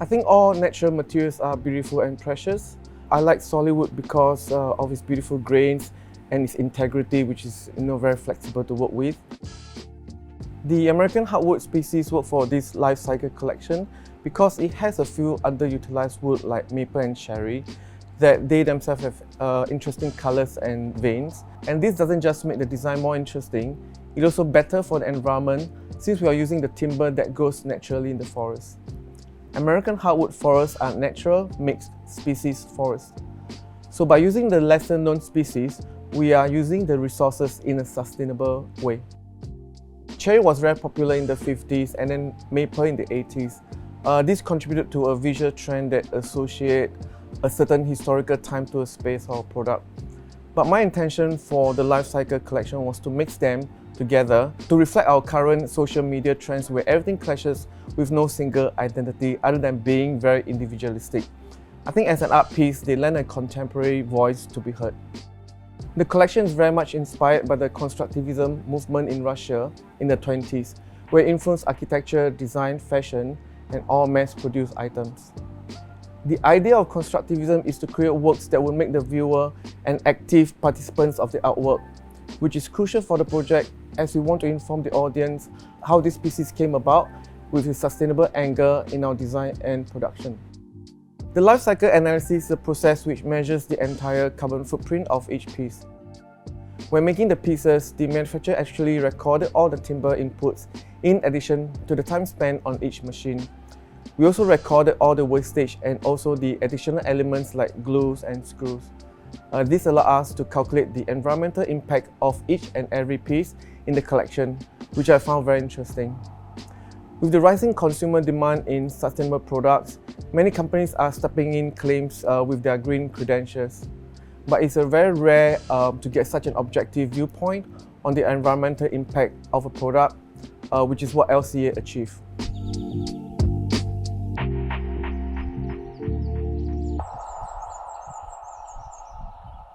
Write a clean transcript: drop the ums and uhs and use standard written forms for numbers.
I think all natural materials are beautiful and precious. I like solid wood because of its beautiful grains and its integrity, which is very flexible to work with. The American hardwood species work for this life cycle collection because it has a few underutilized wood like maple and cherry that they themselves have interesting colors and veins. And this doesn't just make the design more interesting, it's also better for the environment since we are using the timber that grows naturally in the forest. American hardwood forests are natural mixed species forests. So by using the lesser known species, we are using the resources in a sustainable way. Cherry was very popular in the 50s and then maple in the 80s. This contributed to a visual trend that associates a certain historical time to a space or product. But my intention for the life cycle collection was to mix them together to reflect our current social media trends where everything clashes with no single identity other than being very individualistic. I think as an art piece, they lend a contemporary voice to be heard. The collection is very much inspired by the constructivism movement in Russia in the 20s, where it influenced architecture, design, fashion, and all mass-produced items. The idea of constructivism is to create works that will make the viewer an active participant of the artwork, which is crucial for the project as we want to inform the audience how this pieces came about with a sustainable angle in our design and production. The life cycle analysis is a process which measures the entire carbon footprint of each piece. When making the pieces, the manufacturer actually recorded all the timber inputs in addition to the time spent on each machine. We also recorded all the wastage and also the additional elements like glues and screws. This allows us to calculate the environmental impact of each and every piece in the collection, which I found very interesting. With the rising consumer demand in sustainable products, many companies are stepping in claims with their green credentials. But it's very rare to get such an objective viewpoint on the environmental impact of a product, which is what LCA achieved.